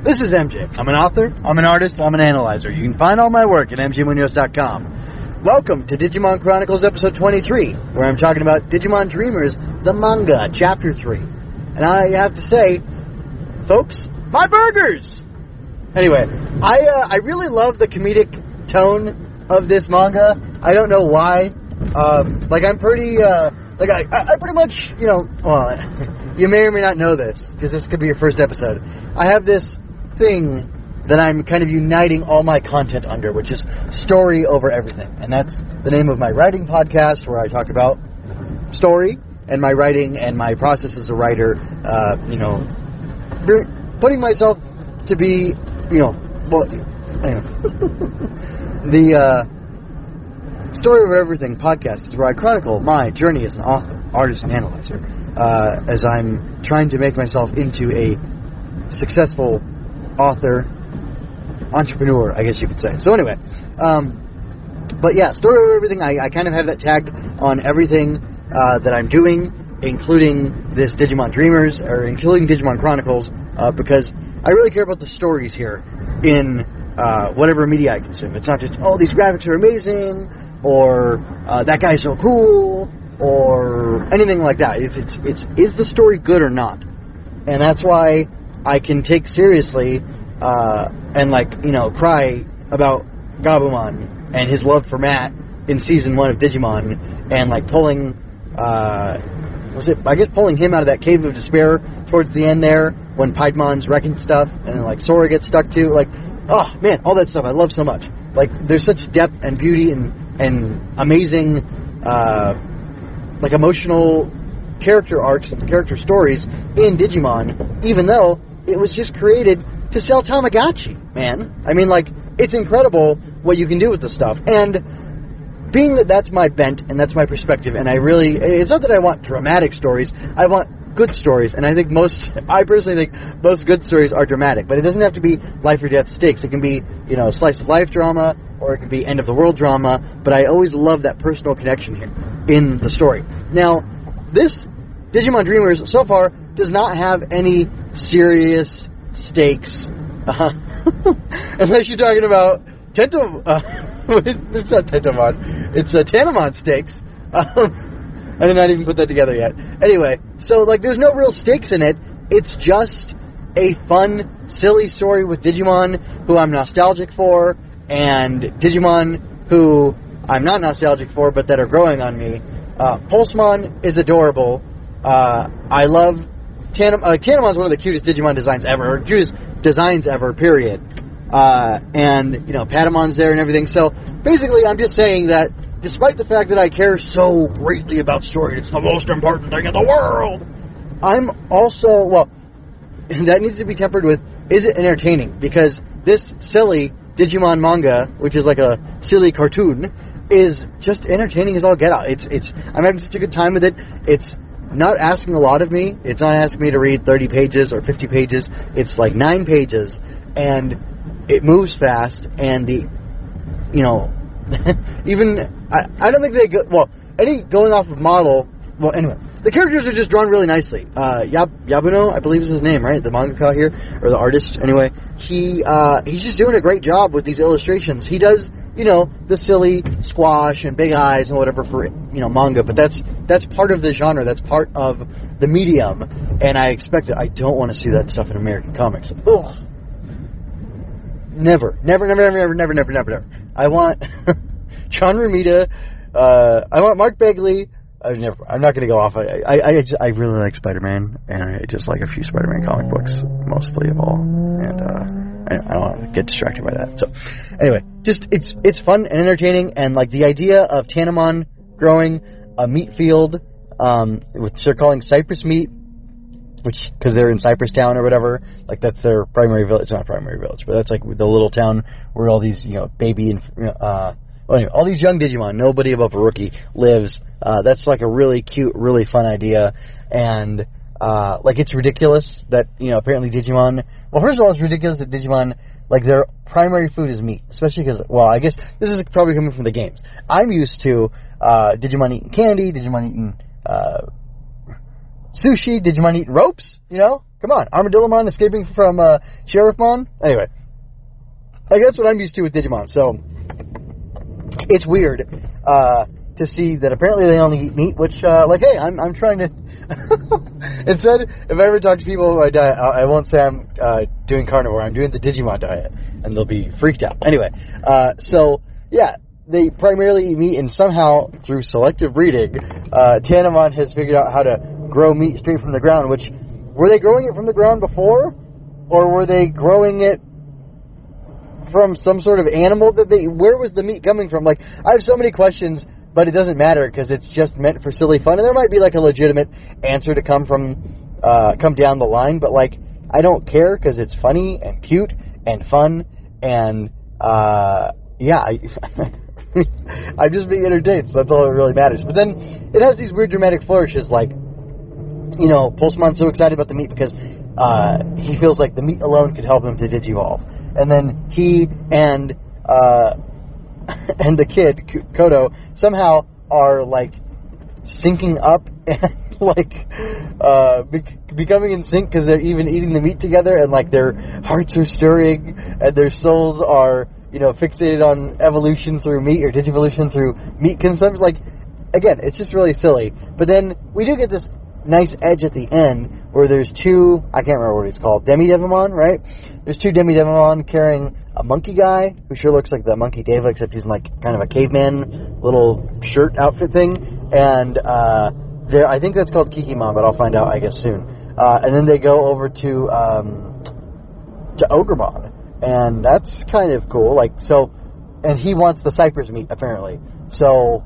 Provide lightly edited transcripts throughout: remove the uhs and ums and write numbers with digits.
This is MJ. I'm an author, I'm an artist, I'm an analyzer. You can find all my work at mjmunoz.com. Welcome to Digimon Chronicles episode 23, where I'm talking about Digimon Dreamers, the manga, chapter 3. And I have to say, folks, my burgers! Anyway, I really love the comedic tone of this manga. I don't know why. I'm pretty, I pretty much, well, you may or may not know this, because this could be your first episode. I have this thing that I'm kind of uniting all my content under, which is story over everything. And that's the name of my writing podcast, where I talk about story and my writing and my process as a writer, putting myself to be, anyway. The Story Over Everything podcast is where I chronicle my journey as an author, artist, and analyzer, as I'm trying to make myself into a successful author, entrepreneur, I guess you could say. So anyway, but yeah, Story Over Everything, I kind of have that tagged on everything that I'm doing, including this Digimon Dreamers, or including Digimon Chronicles, because I really care about the stories here in whatever media I consume. It's not just, oh, these graphics are amazing, or that guy's so cool, or anything like that. It's is the story good or not? And that's why I can take seriously and cry about Gabumon and his love for Matt in season 1 of Digimon, and pulling pulling him out of that cave of despair towards the end there when Paidemon's wrecking stuff and Sora gets stuck too. Oh man, all that stuff I love so much. There's such depth and beauty and amazing emotional character arcs and character stories in Digimon, even though it was just created to sell Tamagotchi, man. I mean, it's incredible what you can do with this stuff. And being that that's my bent and that's my perspective, and it's not that I want dramatic stories, I want good stories, and I personally think most good stories are dramatic, but it doesn't have to be life or death stakes. It can be, slice of life drama, or it can be end of the world drama, but I always love that personal connection here in the story. Now, this Digimon Dreamers, so far, does not have any serious stakes, unless you're talking about it's not Tentomon, it's Tanemon stakes. I did not even put that together yet. Anyway, so, there's no real stakes in it. It's just a fun, silly story with Digimon who I'm nostalgic for, and Digimon who I'm not nostalgic for, but that are growing on me. Pulsemon is adorable. I love Tanemon. Tanemon's one of the cutest Digimon designs ever, or cutest designs ever, period. And, Patamon's there and everything. So, basically, I'm just saying that despite the fact that I care so greatly about story, it's the most important thing in the world, I'm also, that needs to be tempered with, is it entertaining? Because this silly Digimon manga, which is like a silly cartoon, is just entertaining as all get out. I'm having such a good time with it. It's not asking a lot of me. It's not asking me to read 30 pages or 50 pages. It's 9 pages, and it moves fast, and I don't think they go, any going off of model, anyway, the characters are just drawn really nicely. Yabuno, I believe is his name, right? The mangaka here, or the artist, anyway. He's just doing a great job with these illustrations. He does, the silly squash and big eyes and whatever for, manga, but that's part of the genre, that's part of the medium, and I expect it. I don't want to see that stuff in American comics. Ugh. Never. I want John Romita. I want Mark Begley. I'm not going to go off. I really like Spider-Man, and I just like a few Spider-Man comic books, mostly of all. And I don't want to get distracted by that. So, anyway, just it's fun and entertaining, and the idea of Tanemon growing a meat field, with they're calling Cypress meat, which, because they're in Cypress Town or whatever, that's their primary village. It's not a primary village, but that's the little town where all these, baby and, anyway, all these young Digimon, nobody above a rookie, lives. That's a really cute, really fun idea, and, it's ridiculous that, apparently Digimon, first of all, it's ridiculous that Digimon, their primary food is meat, especially because, I guess this is probably coming from the games. I'm used to, Digimon eating candy, Digimon eating, sushi, Digimon eating ropes, you know? Come on, Armadillomon escaping from Sheriffmon. Anyway, like that's what I'm used to with Digimon, so it's weird to see that apparently they only eat meat, which, like, hey, I'm trying to... Instead, if I ever talk to people who I diet, I won't say I'm doing carnivore, I'm doing the Digimon diet, and they'll be freaked out. Anyway, so, yeah, they primarily eat meat, and somehow, through selective breeding, Tanemon has figured out how to grow meat straight from the ground, which, were they growing it from the ground before? Or were they growing it from some sort of animal that where was the meat coming from? Like, I have so many questions, but it doesn't matter because it's just meant for silly fun, and there might be like a legitimate answer to come down the line, but like, I don't care because it's funny and cute and fun, and yeah, I'm just being entertained, so that's all that really matters. But then it has these weird dramatic flourishes, like, you know, Pulsemon's so excited about the meat because he feels like the meat alone could help him to digivolve. And then he and the kid, Kodo, somehow are, like, syncing up and, like, becoming in sync because they're even eating the meat together, and, like, their hearts are stirring and their souls are, you know, fixated on evolution through meat or digivolution through meat consumption. Like, again, it's just really silly. But then we do get this nice edge at the end where there's two, I can't remember what he's called, Demi-Devimon, right? There's two Demi-Devimon carrying a monkey guy who sure looks like the Monkey Deva, except he's in like kind of a caveman little shirt outfit thing, and I think that's called Kikimon, but I'll find out, I guess, soon. And then they go over to Ogremon, and that's kind of cool. Like, so, and he wants the Cypress meat apparently. So,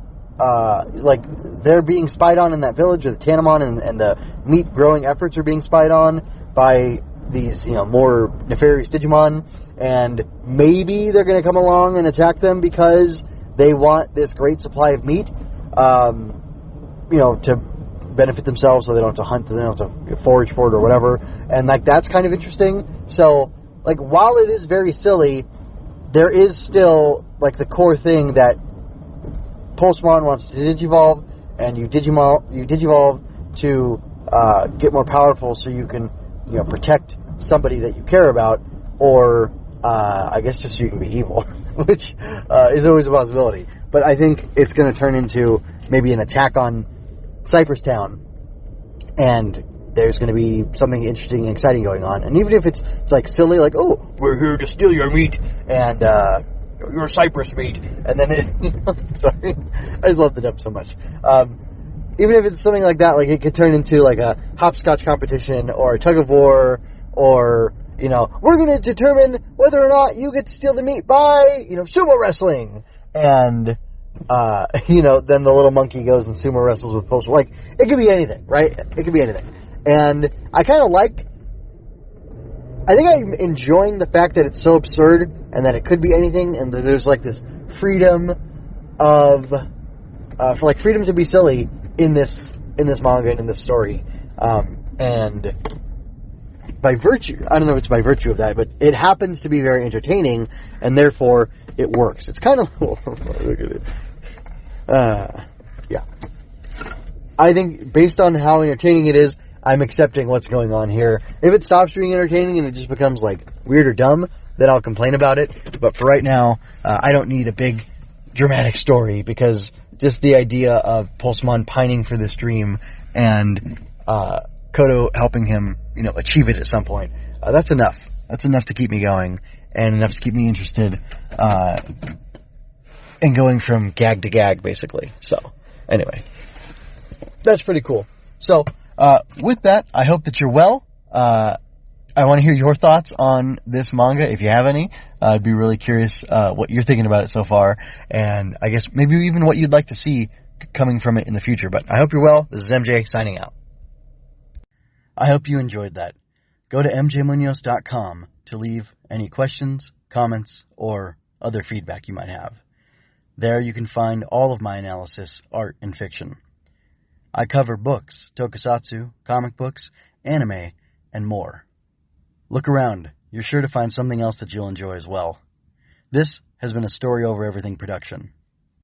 like, they're being spied on in that village, or the Tanemon and the meat growing efforts are being spied on by these, you know, more nefarious Digimon, and maybe they're going to come along and attack them because they want this great supply of meat, you know, to benefit themselves, so they don't have to hunt, they don't have to forage for it or whatever, and, like, that's kind of interesting. So, like, while it is very silly, there is still, like, the core thing that Pulsemon wants to digivolve, and you digivolve to get more powerful so you can, you know, protect somebody that you care about, or I guess just so you can be evil, which is always a possibility. But I think it's going to turn into maybe an attack on Cypress Town, and there's going to be something interesting and exciting going on. And even if it's like silly, like, oh, we're here to steal your meat, and your Cypress meat, and then it, sorry, I just love the dub so much. Even if it's something like that, like, it could turn into like a hopscotch competition or a tug of war, or, you know, we're going to determine whether or not you get to steal the meat by, you know, sumo wrestling, and you know, then the little monkey goes and sumo wrestles with Pulse. Like, it could be anything, right? It could be anything. And I kind of like, I think I'm enjoying the fact that it's so absurd and that it could be anything, and that there's like this freedom of, for like freedom to be silly in this manga and in this story. And by virtue, I don't know if it's by virtue of that, but it happens to be very entertaining, and therefore it works. It's kind of, look at it. Yeah. I think based on how entertaining it is, I'm accepting what's going on here. If it stops being entertaining and it just becomes like weird or dumb, then I'll complain about it. But for right now, I don't need a big dramatic story, because just the idea of Pulsemon pining for this dream and Kodo helping him, you know, achieve it at some point, that's enough. That's enough to keep me going, and enough to keep me interested, and going from gag to gag, basically. So, anyway, that's pretty cool. So, with that, I hope that you're well. I want to hear your thoughts on this manga, if you have any. I'd be really curious what you're thinking about it so far, and I guess maybe even what you'd like to see coming from it in the future. But I hope you're well. This is MJ signing out. I hope you enjoyed that. Go to mjmunoz.com to leave any questions, comments, or other feedback you might have. There you can find all of my analysis, art, and fiction. I cover books, tokusatsu, comic books, anime, and more. Look around. You're sure to find something else that you'll enjoy as well. This has been a Story Over Everything production.